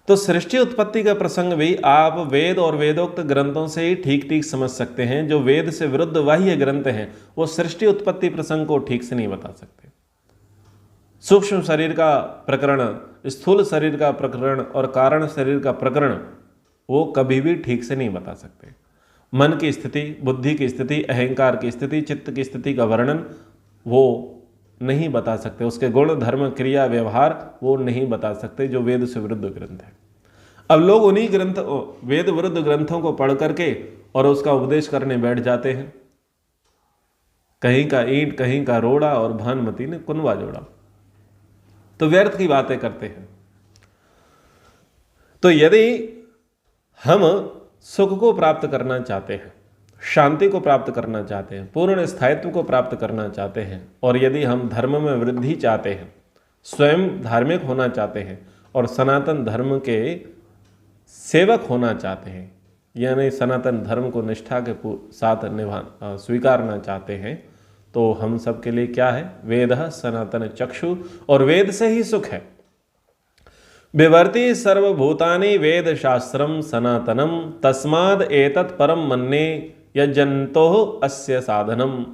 तो सृष्टि उत्पत्ति का प्रसंग भी आप वेद और वेदोक्त ग्रंथों से ही ठीक ठीक समझ सकते हैं। जो वेद से विरुद्ध बाह्य ग्रंथ हैं वो सृष्टि उत्पत्ति प्रसंग को ठीक से नहीं बता सकते। सूक्ष्म शरीर का प्रकरण, स्थूल शरीर का प्रकरण और कारण शरीर का प्रकरण वो कभी भी ठीक से नहीं बता सकते। मन की स्थिति, बुद्धि की स्थिति, अहंकार की स्थिति, चित्त की स्थिति का वर्णन वो नहीं बता सकते। उसके गुण, धर्म, क्रिया, व्यवहार वो नहीं बता सकते, जो वेद से विरुद्ध ग्रंथ है। अब लोग उन्हीं ग्रंथ, वेद विरुद्ध ग्रंथों को पढ़ करके और उसका उपदेश करने बैठ जाते हैं। कहीं का ईंट, कहीं का रोड़ा और भानुमति ने कुनवा जोड़ा, तो व्यर्थ की बातें करते हैं। तो यदि हम सुख को प्राप्त करना चाहते हैं, शांति को प्राप्त करना चाहते हैं, पूर्ण स्थायित्व को प्राप्त करना चाहते हैं, और यदि हम धर्म में वृद्धि चाहते हैं, स्वयं धार्मिक होना चाहते हैं और सनातन धर्म के सेवक होना चाहते हैं, यानी सनातन धर्म को निष्ठा के साथ स्वीकारना चाहते हैं, तो हम सब के लिए क्या है? वेदः सनातन चक्षु, और वेद से ही सुख है। विवर्ति सर्वभूतानि वेद शास्त्रम सनातनम तस्माद एतत् परम मन्ये यजन्तो अस्य साधनम।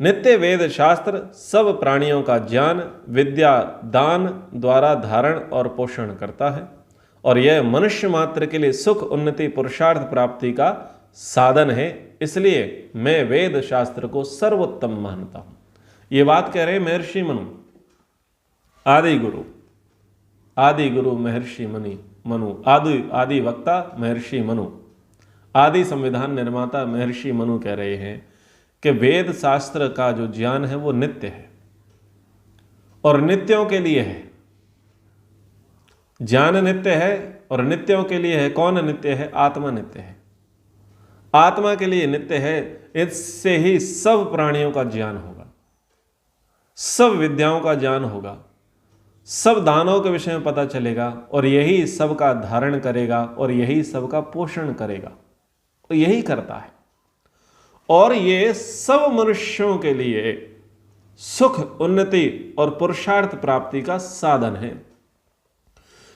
नित्य वेद शास्त्र सब प्राणियों का ज्ञान, विद्या, दान द्वारा धारण और पोषण करता है, और यह मनुष्य मात्र के लिए सुख, उन्नति, पुरुषार्थ प्राप्ति का साधन है। इसलिए मैं वेद शास्त्र को सर्वोत्तम मानता हूं। ये बात कह रहे हैं महर्षि मनु, आदि गुरु महर्षि मनु, आदि वक्ता महर्षि मनु, आदि संविधान निर्माता महर्षि मनु कह रहे हैं कि वेद शास्त्र का जो ज्ञान है वो नित्य है और नित्यों के लिए है। ज्ञान नित्य है और नित्यों के लिए है। कौन नित्य है? आत्मा नित्य है, आत्मा के लिए नित्य है। इससे ही सब प्राणियों का ज्ञान होगा, सब विद्याओं का ज्ञान होगा, सब दानों के विषय में पता चलेगा, और यही सबका धारण करेगा और यही सबका पोषण करेगा, तो यही करता है। और ये सब मनुष्यों के लिए सुख, उन्नति और पुरुषार्थ प्राप्ति का साधन है।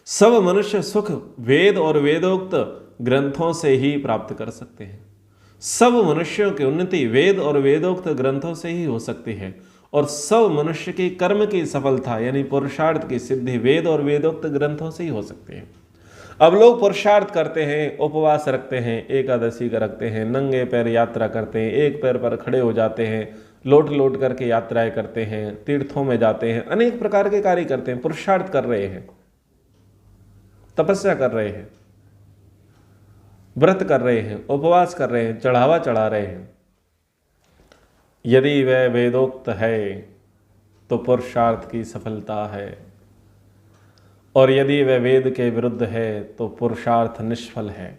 सब मनुष्य सुख वेद और वेदोक्त ग्रंथों से ही प्राप्त कर सकते हैं। सब मनुष्यों की उन्नति वेद और वेदोक्त ग्रंथों से ही हो सकती है, और सब मनुष्य की कर्म की सफलता यानी पुरुषार्थ की सिद्धि वेद और वेदोक्त ग्रंथों से ही हो सकती है। अब लोग पुरुषार्थ करते हैं, उपवास रखते हैं, एकादशी का रखते हैं, नंगे पैर यात्रा करते हैं, एक पैर पर खड़े हो जाते हैं, लोट लोट करके यात्राएं करते हैं, तीर्थों में जाते हैं, अनेक प्रकार के कार्य करते हैं, पुरुषार्थ कर रहे हैं, तपस्या कर रहे हैं, व्रत कर रहे हैं, उपवास कर रहे हैं, चढ़ावा चढ़ा रहे हैं। यदि वह वेदोक्त है तो पुरुषार्थ की सफलता है, और यदि वह वेद के विरुद्ध है तो पुरुषार्थ निष्फल है।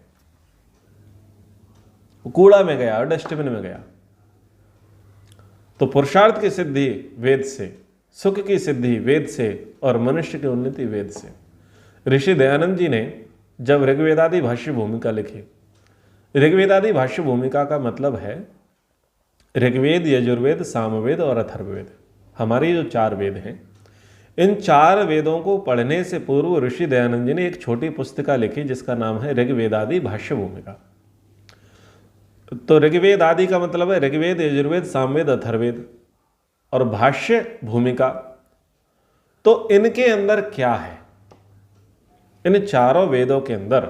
कूड़ा में गया, डस्टबिन में गया। तो पुरुषार्थ की सिद्धि वेद से, सुख की सिद्धि वेद से और मनुष्य की उन्नति वेद से। ऋषि दयानंद जी ने जब ऋग्वेदादि भाष्य भूमिका लिखी, ऋग्वेदादि भाष्य भूमिका का मतलब है ऋग्वेद, यजुर्वेद, सामवेद और अथर्ववेद, हमारी जो 4 वेद हैं। इन 4 वेदों को पढ़ने से पूर्व ऋषि दयानंद जी ने एक छोटी पुस्तिका लिखी जिसका नाम है ऋग्वेदादि भाष्य भूमिका। तो ऋग्वेद आदि का मतलब है ऋग्वेद, यजुर्वेद, सामवेद, अथर्ववेद और भाष्य भूमिका। तो इनके अंदर क्या है, इन चारों वेदों के अंदर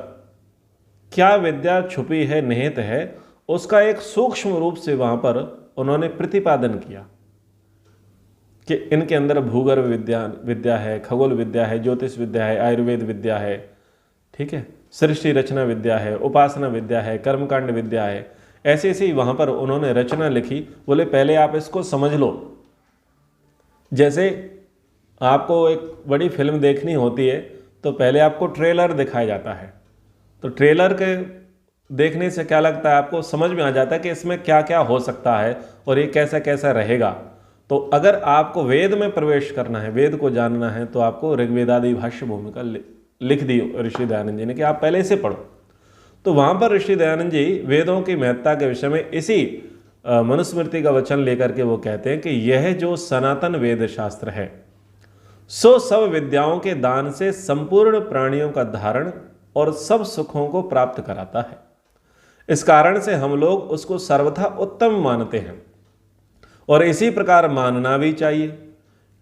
क्या विद्या छुपी है, निहित है, उसका एक सूक्ष्म रूप से वहां पर उन्होंने प्रतिपादन किया कि इनके अंदर भूगर्भ विद्या है, खगोल विद्या है, ज्योतिष विद्या है, आयुर्वेद विद्या है, ठीक है, सृष्टि रचना विद्या है, उपासना विद्या है, कर्मकांड विद्या है। ऐसे ऐसे ही वहां पर उन्होंने रचना लिखी। बोले पहले आप इसको समझ लो। जैसे आपको एक बड़ी फिल्म देखनी होती है तो पहले आपको ट्रेलर दिखाया जाता है, तो ट्रेलर के देखने से क्या लगता है, आपको समझ में आ जाता है कि इसमें क्या क्या हो सकता है और ये कैसा कैसा रहेगा। तो अगर आपको वेद में प्रवेश करना है, वेद को जानना है, तो आपको ऋग्वेदादि भाष्य भूमिका लिख दी ऋषि दयानंद जी ने कि आप पहले इसे पढ़ो। तो वहाँ पर ऋषि दयानंद जी वेदों की महत्ता के विषय में इसी मनुस्मृति का वचन लेकर के वो कहते हैं कि यह जो सनातन वेद शास्त्र है सो सब विद्याओं के दान से संपूर्ण प्राणियों का धारण और सब सुखों को प्राप्त कराता है। इस कारण से हम लोग उसको सर्वथा उत्तम मानते हैं और इसी प्रकार मानना भी चाहिए,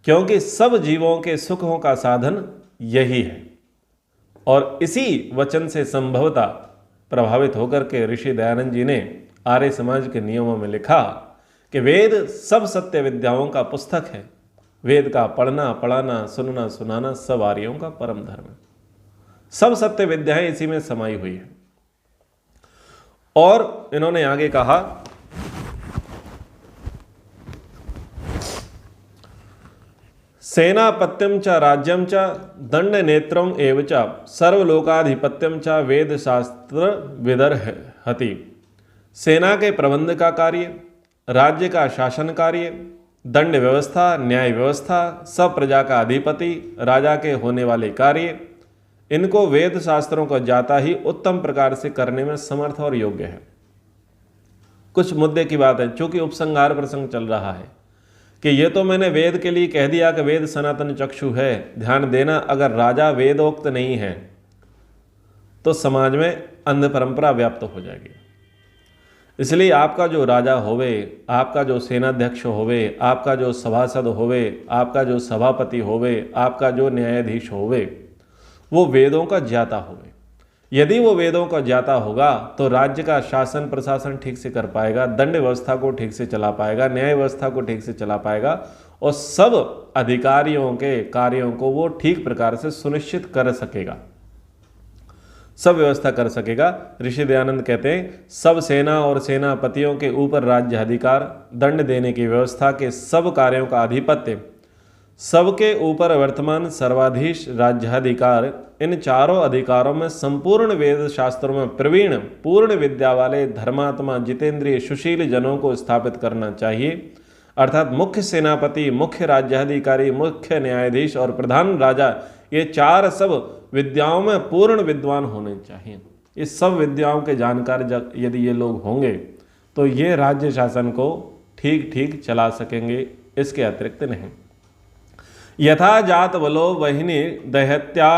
क्योंकि सब जीवों के सुखों का साधन यही है। और इसी वचन से संभवतः प्रभावित होकर के ऋषि दयानंद जी ने आर्य समाज के नियमों में लिखा कि वेद सब सत्य विद्याओं का पुस्तक है। वेद का पढ़ना, पढ़ाना, सुनना, सुनाना सब आर्यों का परम धर्म है। सब सत्य विद्याएं इसी में समाई हुई है। और इन्होंने आगे कहा, सेनापत्यम च राज्यम च दंड नेत्रम एव च सर्वलोकाधिपत्यम च वेद शास्त्र विदर्हति। सेना के प्रबंध का कार्य, राज्य का शासन कार्य, दंड व्यवस्था, न्याय व्यवस्था, सब प्रजा का अधिपति, राजा के होने वाले कार्य, इनको वेद शास्त्रों का ज्ञाता ही उत्तम प्रकार से करने में समर्थ और योग्य है। कुछ मुद्दे की बात है, चूंकि उपसंहार प्रसंग चल रहा है कि ये तो मैंने वेद के लिए कह दिया कि वेद सनातन चक्षु है। ध्यान देना, अगर राजा वेदोक्त नहीं है तो समाज में अंध परंपरा व्याप्त हो जाएगी। इसलिए आपका जो राजा होवे, आपका जो सेनाध्यक्ष होवे, आपका जो सभासद होवे, आपका जो सभापति होवे, आपका जो न्यायाधीश होवे, वो वेदों का ज्ञाता होवे। यदि वो वेदों का ज्ञाता होगा तो राज्य का शासन प्रशासन ठीक से कर पाएगा, दंड व्यवस्था को ठीक से चला पाएगा, न्याय व्यवस्था को ठीक से चला पाएगा और सब अधिकारियों के कार्यों को वो ठीक प्रकार से सुनिश्चित कर सकेगा, सब व्यवस्था कर सकेगा। ऋषि दयानंद कहते हैं सब सेना और सेनापतियों के ऊपर राज्य अधिकार, दंड देने की व्यवस्था के सब कार्यों का आधिपत्य, सबके ऊपर वर्तमान सर्वाधीश राज्याधिकार, इन चारों अधिकारों में संपूर्ण वेद शास्त्रों में प्रवीण पूर्ण विद्या वाले धर्मात्मा जितेंद्रिय सुशील जनों को स्थापित करना चाहिए। अर्थात मुख्य सेनापति, मुख्य राज्याधिकारी, मुख्य न्यायाधीश और प्रधान राजा, ये 4 सब विद्याओं में पूर्ण विद्वान होने चाहिए। इस सब विद्याओं के जानकार यदि ये लोग होंगे तो ये राज्य शासन को ठीक ठीक चला सकेंगे, इसके अतिरिक्त नहीं। यथा जात बलो वहिनी दहत्यार्दनपि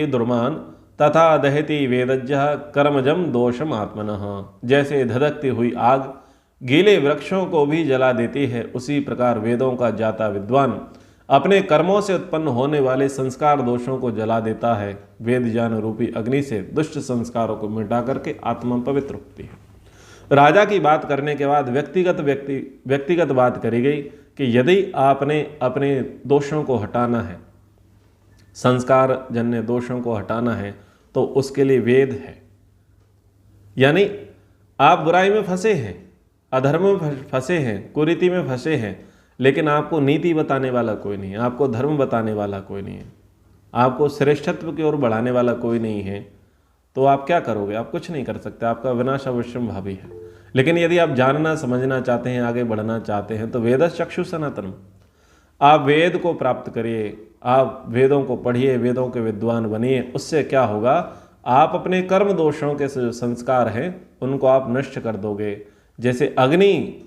दुर्मान तथा दहति वेदज्ञ कर्मजम दोषम आत्मनः। जैसे धधकती हुई आग गीले वृक्षों को भी जला देती है, उसी प्रकार वेदों का ज्ञाता विद्वान अपने कर्मों से उत्पन्न होने वाले संस्कार दोषों को जला देता है। वेद ज्ञान रूपी अग्नि से दुष्ट संस्कारों को मिटा करके आत्मा पवित्र होती है। राजा की बात करने के बाद व्यक्तिगत बात करी गई कि यदि आपने अपने दोषों को हटाना है, संस्कार जन्य दोषों को हटाना है, तो उसके लिए वेद है। यानी आप बुराई में फंसे हैं, अधर्म में फंसे हैं, कुरीति में फंसे हैं, लेकिन आपको नीति बताने वाला कोई नहीं है, आपको धर्म बताने वाला कोई नहीं है, आपको श्रेष्ठत्व की ओर बढ़ाने वाला कोई नहीं है, तो आप क्या करोगे? आप कुछ नहीं कर सकते, आपका विनाश अवश्यम भावी है। लेकिन यदि आप जानना समझना चाहते हैं, आगे बढ़ना चाहते हैं, तो वेद चक्षु सनातनम, आप वेद को प्राप्त करिए, आप वेदों को पढ़िए, वेदों के विद्वान बनिए। उससे क्या होगा, आप अपने कर्म दोषों के जो संस्कार हैं उनको आप नष्ट कर दोगे। जैसे अग्नि,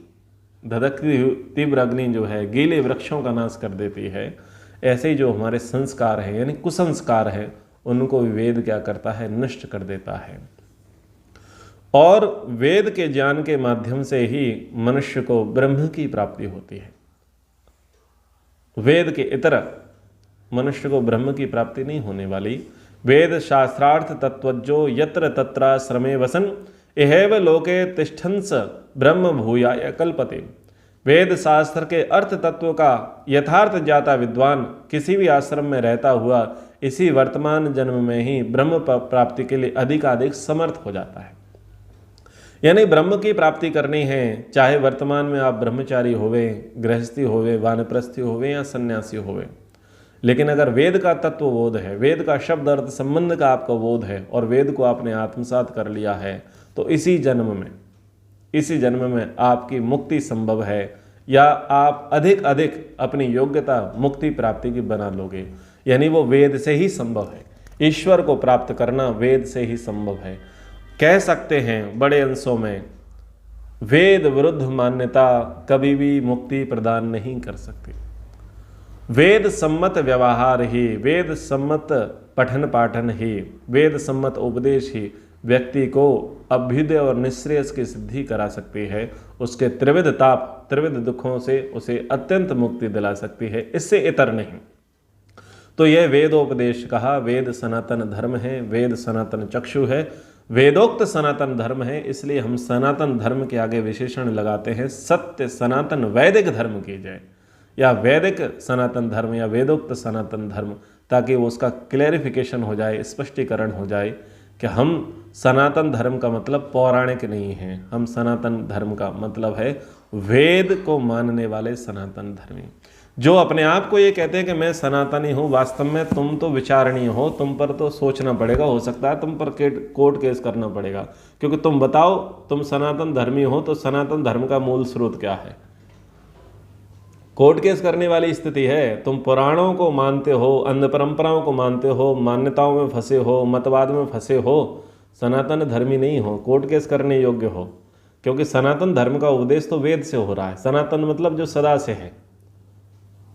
धधकती तीव्र अग्नि जो है गीले वृक्षों का नाश कर देती है, ऐसे ही जो हमारे संस्कार हैं यानी कुसंस्कार हैं उनको भी वेद क्या करता है, नष्ट कर देता है। और वेद के ज्ञान के माध्यम से ही मनुष्य को ब्रह्म की प्राप्ति होती है। वेद के इतर मनुष्य को ब्रह्म की प्राप्ति नहीं होने वाली। वेद शास्त्रार्थ तत्वज्जो यत्र तत्राश्रमे वसन एहैव लोके तिष्ठन्स ब्रह्म भूयाय कल्पते। वेद शास्त्र के अर्थ तत्व का यथार्थ ज्ञाता विद्वान किसी भी आश्रम में रहता हुआ इसी वर्तमान जन्म में ही ब्रह्म प्राप्ति के लिए अधिकाधिक समर्थ हो जाता है। यानी ब्रह्म की प्राप्ति करनी है, चाहे वर्तमान में आप ब्रह्मचारी होवे, गृहस्थी होवे, वानप्रस्थी होवे या सन्यासी होवे, लेकिन अगर वेद का तत्व बोध है, वेद का शब्द अर्थ संबंध का आपका बोध है और वेद को आपने आत्मसात कर लिया है, तो इसी जन्म में आपकी मुक्ति संभव है, या आप अधिक अधिक अपनी योग्यता मुक्ति प्राप्ति की बना लोगे। यानी वो वेद से ही संभव है। ईश्वर को प्राप्त करना वेद से ही संभव है। कह सकते हैं बड़े अंशों में, वेद विरुद्ध मान्यता कभी भी मुक्ति प्रदान नहीं कर सकती। वेद सम्मत व्यवहार ही, वेद सम्मत पठन पाठन ही, वेद सम्मत उपदेश ही व्यक्ति को अभ्युदय और निःश्रेयस की सिद्धि करा सकती है। उसके त्रिविध ताप, त्रिविध दुखों से उसे अत्यंत मुक्ति दिला सकती है, इससे इतर नहीं। तो यह वेदोपदेश कहा, वेद सनातन धर्म है, वेद सनातन चक्षु है, वेदोक्त सनातन धर्म है। इसलिए हम सनातन धर्म के आगे विशेषण लगाते हैं सत्य सनातन वैदिक धर्म की जय, या वैदिक सनातन धर्म या वेदोक्त सनातन धर्म, ताकि वो उसका क्लैरिफिकेशन हो जाए, स्पष्टीकरण हो जाए कि हम सनातन धर्म का मतलब पौराणिक नहीं है। हम सनातन धर्म का मतलब है वेद को मानने वाले सनातन धर्मी, जो अपने आप को ये कहते हैं कि मैं सनातनी हूँ। वास्तव में तुम तो विचारणीय हो, तुम पर तो सोचना पड़ेगा, हो सकता है तुम पर कोर्ट केस करना पड़ेगा, क्योंकि तुम बताओ तुम सनातन धर्मी हो तो सनातन धर्म का मूल स्रोत क्या है। कोर्ट केस करने वाली स्थिति है। तुम पुराणों को मानते हो, अंध परंपराओं को मानते हो, मान्यताओं में फंसे हो, मतवाद में फंसे हो, सनातन धर्मी नहीं हो, कोर्ट केस करने योग्य हो, क्योंकि सनातन धर्म का उपदेश तो वेद से हो रहा है। सनातन मतलब जो सदा से है।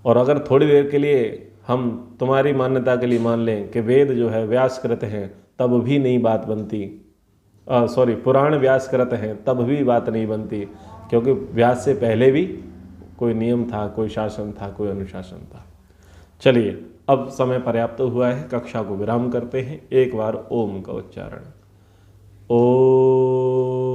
और अगर थोड़ी देर के लिए हम तुम्हारी मान्यता के लिए मान लें कि वेद जो है व्यासकृत हैं, तब भी नहीं बात बनती, पुराण व्यासकृत हैं तब भी बात नहीं बनती, क्योंकि व्यास से पहले भी कोई नियम था, कोई शासन था, कोई अनुशासन था। चलिए, अब समय पर्याप्त हुआ है, कक्षा को विराम करते हैं। एक बार ओम का उच्चारण। ओम।